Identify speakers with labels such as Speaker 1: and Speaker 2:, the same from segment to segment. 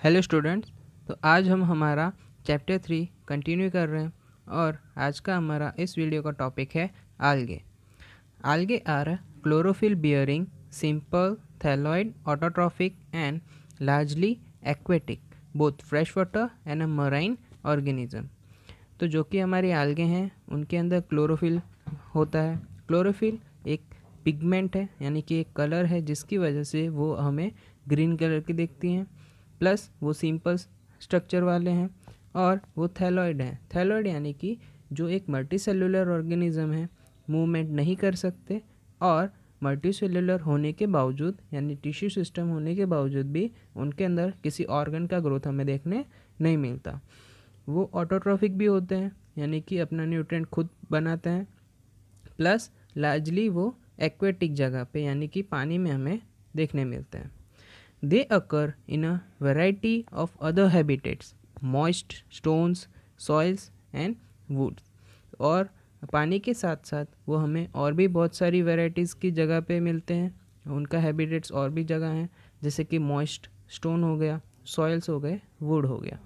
Speaker 1: Hello students. तो आज हम हमारा चैप्टर 3 कंटिन्यू कर रहे हैं और आज का हमारा इस वीडियो का टॉपिक है algae. Algae are chlorophyll bearing, simple, thalloid, autotrophic and largely aquatic, both freshwater and a marine organism. तो जो कि हमारी algae हैं उनके अंदर क्लोरोफिल होता है। क्लोरोफिल एक पिगमेंट है, यानी कि एक कलर है जिसकी वजह से वो हमें ग्रीन कलर की दिखती हैं। प्लस वो सिंपल स्ट्रक्चर वाले हैं और वो थैलॉइड हैं। थैलॉइड यानी कि जो एक मल्टीसेलुलर ऑर्गेनिज्म है, मूवमेंट नहीं कर सकते और मल्टीसेलुलर होने के बावजूद यानी टिश्यू सिस्टम होने के बावजूद भी उनके अंदर किसी ऑर्गन का ग्रोथ हमें देखने नहीं मिलता। वो ऑटोट्रॉफिक भी होते हैं, यानी कि अपना न्यूट्रिएंट खुद बनाते हैं। प्लस लार्जली वो एक्वेटिक जगह पे यानी कि पानी में हमें देखने मिलते हैं। They occur in a variety of other habitats, moist stones, soils and woods. और पानी के साथ साथ वो हमें और भी बहुत सारी वेराइटीज़ की जगह पे मिलते हैं। उनका हैबिटेट्स और भी जगह हैं, जैसे कि मॉइस्ट स्टोन हो गया, सॉइल्स हो गए, वुड हो गया।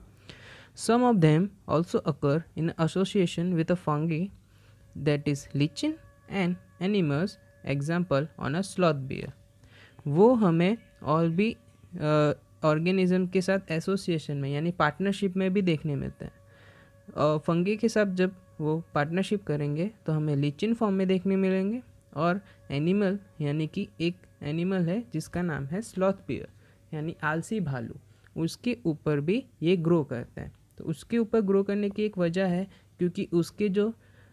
Speaker 1: Some of them also occur in association with a fungi that is lichen and animals, example on a sloth bear. वो हमें और भी ऑर्गेनिज्म के साथ एसोसिएशन में यानी पार्टनरशिप में भी देखने मिलते हैं। और फंगी के साथ जब वो पार्टनरशिप करेंगे तो हमें लीचिन फॉर्म में देखने मिलेंगे। और एनिमल यानी कि एक एनिमल है जिसका नाम है स्लॉथ बियर यानी आलसी भालू, उसके ऊपर भी ये ग्रो करते हैं। तो उसके ऊपर ग्रो करने की एक वजह है क्योंकि उसके जो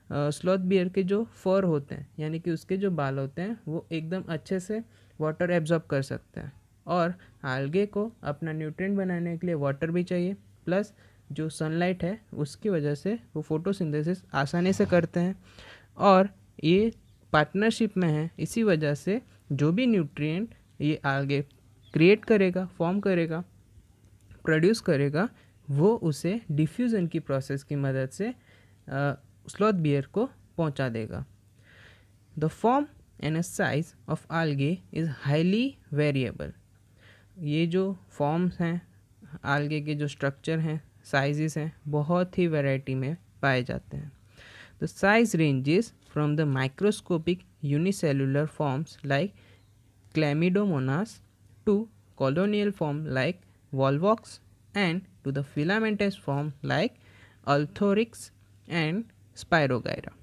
Speaker 1: स्लॉथ बियर के जो फर होते हैं यानी कि उसके जो बाल होते हैं वो एकदम अच्छे से वाटर एब्जॉर्ब कर सकते हैं। और आल्गे को अपना न्यूट्रिएंट बनाने के लिए वाटर भी चाहिए, प्लस जो सनलाइट है उसकी वजह से वो फोटोसिंथेसिस आसानी से करते हैं। और ये पार्टनरशिप में है, इसी वजह से जो भी न्यूट्रिएंट ये आल्गे क्रिएट करेगा, फॉर्म करेगा, प्रोड्यूस करेगा, वो उसे डिफ्यूज़न की प्रोसेस की मदद से स्लॉथ बियर को पहुंचा देगा। The form and size of algae is highly variable. ये जो फॉर्म्स हैं आल्गे के, जो स्ट्रक्चर हैं, साइजेस हैं, बहुत ही वैरायटी में पाए जाते हैं। The size ranges from the microscopic unicellular forms like Chlamydomonas to colonial form like Volvox and to the filamentous form like Ulothrix and Spirogyra.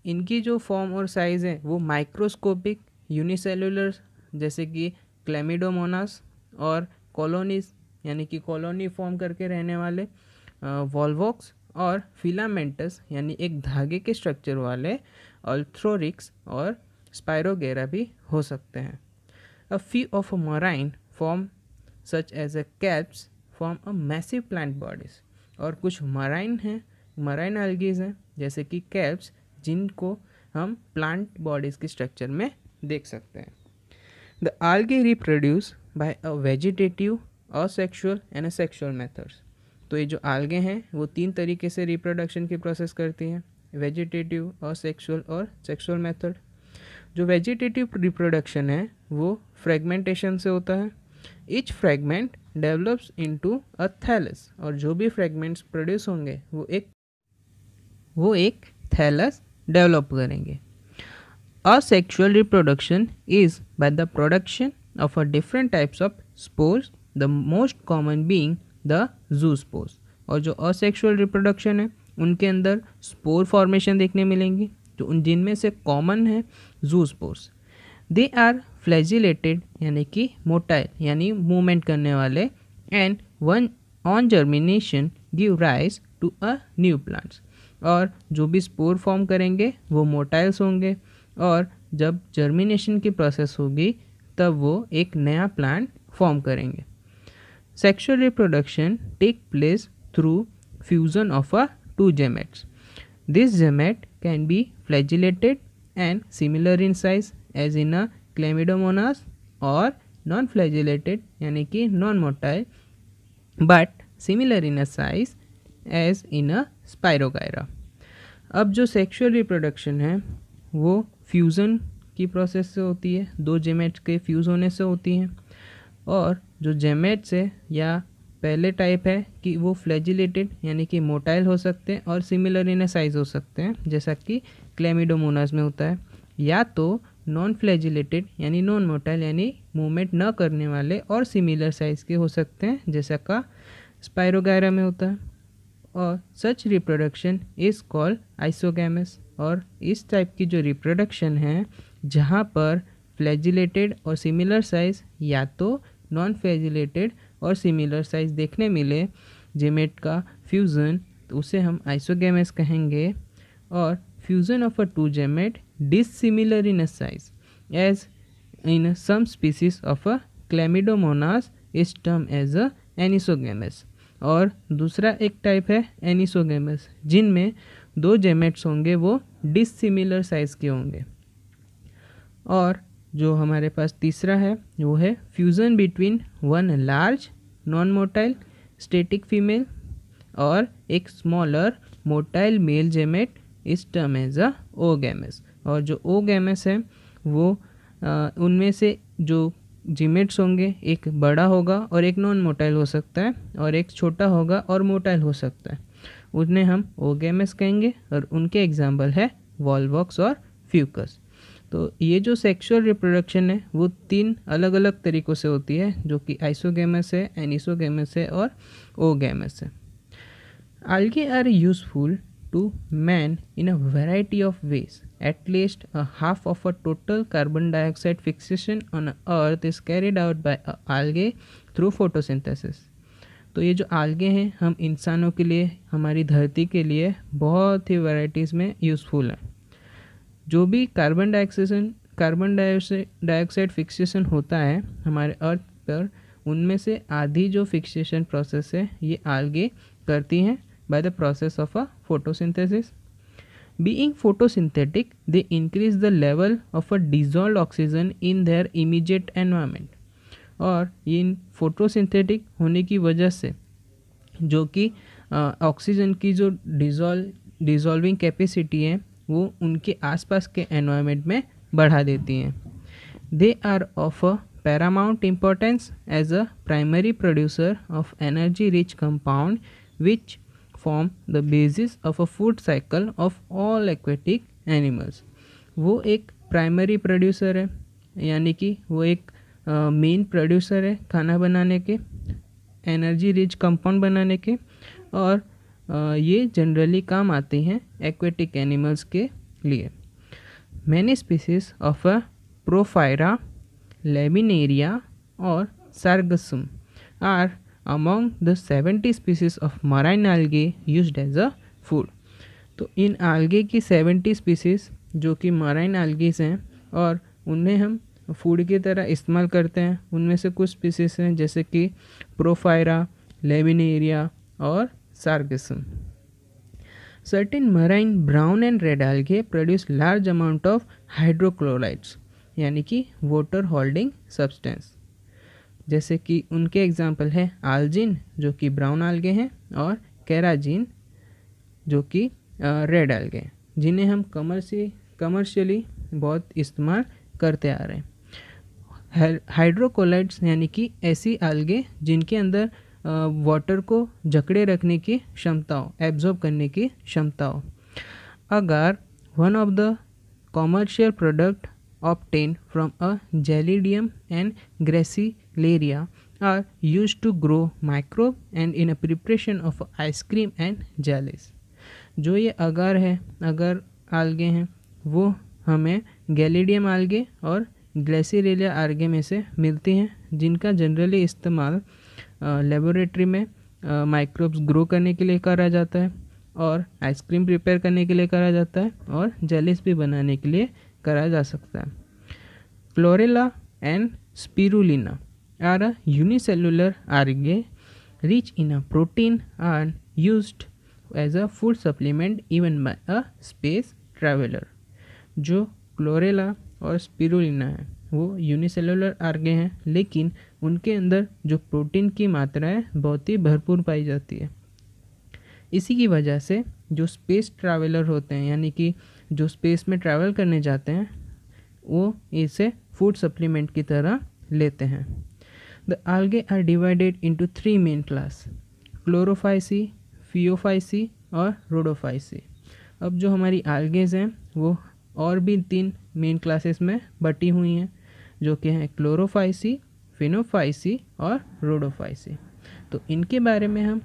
Speaker 1: इनकी जो फॉर्म और साइज़ है वो माइक्रोस्कोपिक यूनिसेलुलर जैसे कि क्लैमिडोमोनास और कॉलोनीज यानी कि कॉलोनी फॉर्म करके रहने वाले वॉल्वॉक्स और फिलामेंटस यानी एक धागे के स्ट्रक्चर वाले अल्थोरिक्स और स्पायरोगेरा भी हो सकते हैं। A few of marine form such as a kelps form a massive plant bodies. और कुछ मराइन हैं, मराइन एल्गीज हैं जैसे कि कैल्प्स, जिनको हम प्लांट बॉडीज़ के स्ट्रक्चर में देख सकते हैं। The algae reproduce by a vegetative, asexual and asexual methods. तो ये जो algae हैं वो 3 तरीके से रिप्रोडक्शन की प्रोसेस करती हैं, वेजिटेटिव, असेक्सुअल और सेक्सुअल मेथड। जो वेजिटेटिव रिप्रोडक्शन है वो फ्रेगमेंटेशन से होता है। Each fragment develops into a thallus, और जो भी फ्रेगमेंट्स प्रोड्यूस होंगे वो एक थैलस डेवलप करेंगे। Asexual reproduction is by the production of a different types of spores, the most common being the zoospores. और जो asexual reproduction है उनके अंदर स्पोर फॉर्मेशन देखने मिलेंगी, जो उन जिनमें से कॉमन है zoospores. They are flagellated यानी कि मोटाइल यानी मूवमेंट करने वाले, and one on germination give rise to a new plants. और जो भी स्पोर फॉर्म करेंगे वो मोटाइल्स होंगे, और जब जर्मिनेशन की प्रोसेस होगी तब वो एक नया प्लांट फॉर्म करेंगे। Sexual reproduction take place through fusion of a 2 gametes. This gamete can be flagellated and similar in size as in a Chlamydomonas, or non-flagellated यानी कि non-motile but similar in a size as in a Spirogyra. अब जो sexual reproduction है वो fusion की process से होती है, 2 जेमेट्स के फ्यूज़ होने से होती हैं। और जो जेमेट्स है या पहले टाइप है कि वो फ्लैजिलेटेड यानी कि मोटाइल हो सकते हैं और सिमिलर इन साइज हो सकते हैं, जैसा कि क्लेमिडोमोनास में होता है, या तो नॉन फ्लैजिलेटेड यानी नॉन मोटाइल यानी मूवमेंट न करने वाले और सिमिलर साइज के हो सकते हैं, जैसा का स्पायरोगायरा में होता है। और सच रिप्रोडक्शन इज़ कॉल्ड आइसोगैमस। और इस टाइप की जो रिप्रोडक्शन है जहाँ पर फ्लैजिलेटेड और सिमिलर साइज या तो नॉन फ्लैजिलेटेड और सिमिलर साइज देखने मिले जेमेट का फ्यूज़न, तो उसे हम आइसोगैमस कहेंगे। और fusion of a two gamete dissimilar in a size as in some species of a Chlamydomonas is term as a anisogamous. और दूसरा एक टाइप है एनिसोगैमस, जिनमें दो जेमेट्स होंगे वो डिसिमिलर साइज के होंगे। और जो हमारे पास तीसरा है वो है fusion between one large non motile static female और एक स्मॉलर मोटाइल मेल जेमेट इस टर्म एज अ ओगैमस। और जो ओगैमस है वो उनमें से जो जीमेट्स होंगे एक बड़ा होगा और एक नॉन मोटाइल हो सकता है, और एक छोटा होगा और मोटाइल हो सकता है, उन्हें हम ओगैमस कहेंगे। और उनके एग्जाम्पल है वॉल्वॉक्स और फ्यूकस। तो ये जो सेक्सुअल रिप्रोडक्शन है वो 3 अलग अलग तरीक़ों से होती है, जो कि आइसोगैमस है, एनिसोगैमस है और ओगैमस है। Algae are useful to man in a variety of ways. At least a half of a total carbon dioxide fixation on Earth is carried out by algae through photosynthesis. तो ये जो algae हैं हम इंसानों के लिए, हमारी धरती के लिए बहुत ही वैराइटीज़ में यूज़फुल हैं। जो भी कार्बन डाइऑक्साइड फिक्सेशन होता है हमारे अर्थ पर, उनमें से आधी जो फिक्सेशन प्रोसेस है ये algae करती हैं by the process of a photosynthesis. Being photosynthetic, they increase the level of a dissolved oxygen in their immediate environment. और इन फोटोसिंथेटिक होने की वजह से जो कि ऑक्सीजन की जो डिज़ोल्विंग कैपेसिटी है वो उनके आसपास के एनवायरनमेंट में बढ़ा देती हैं। They are of a paramount importance as a primary producer of energy rich compound which form the basis of a food cycle of all aquatic animals. वो एक प्राइमरी प्रोड्यूसर है, यानी कि वो एक मेन प्रोड्यूसर है खाना बनाने के, एनर्जी रिच कंपाउंड बनाने के, और ये जनरली काम आते हैं एक्वेटिक एनिमल्स के लिए। Many species of a Porphyra, Laminaria और Sargassum are among the 70 species of marine algae used as a food. तो इन algae की 70 species जो कि marine algae हैं और उन्हें हम फूड की तरह इस्तेमाल करते हैं। उनमें से कुछ स्पीसीज हैं जैसे कि प्रोफायरा, लेमिनेरिया और सार्गसम। Certain marine brown and red algae produce large amount of hydrochlorides यानी कि water holding substance, जैसे कि उनके एग्जाम्पल है आल्जिन जो कि ब्राउन algae हैं और कैराजिन जो कि रेड algae हैं, जिन्हें हम कमर्शियली बहुत इस्तेमाल करते आ रहे हैं। हाइड्रोकोलाइड्स यानी कि ऐसी algae जिनके अंदर वाटर को जकड़े रखने की क्षमता हो, एब्जॉर्ब करने की क्षमता हो। अगर one of the commercial product obtained from a Gelidium and Gracilaria are used to grow microbe and in a preparation of ice cream and jellies. जो ये अगर है, अगर algae हैं, वो हमें गैलिडियम algae और ग्लेसिलेरिया algae में से मिलती हैं, जिनका जनरली इस्तेमाल लेबोरेटरी में माइक्रोब्स ग्रो करने के लिए करा जाता है, और आइसक्रीम प्रिपेयर करने के लिए करा जाता है, और जेलीस भी बनाने के लिए करा जा सकता है। Chlorella and spirulina are a unicellular algae rich in a protein and used as a food supplement even by a space traveler. जो क्लोरेला और स्पिरुलिना है वो यूनिसेलुलर algae हैं, लेकिन उनके अंदर जो प्रोटीन की मात्रा है बहुत ही भरपूर पाई जाती है। इसी की वजह से जो स्पेस ट्रैवलर होते हैं, यानी कि जो स्पेस में ट्रैवल करने जाते हैं, वो इसे फूड सप्लीमेंट की तरह लेते हैं। The algae are divided into three main class: Chlorophyceae, Phaeophyceae और रोडोफाइसी। अब जो हमारी algaes हैं वो और भी 3 मेन क्लासेस में बटी हुई हैं, जो कि हैं क्लोरोफाइसी, फिनोफाइसी और रोडोफाइसी। तो इनके बारे में हम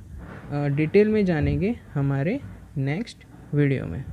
Speaker 1: डिटेल में जानेंगे हमारे नेक्स्ट वीडियो में।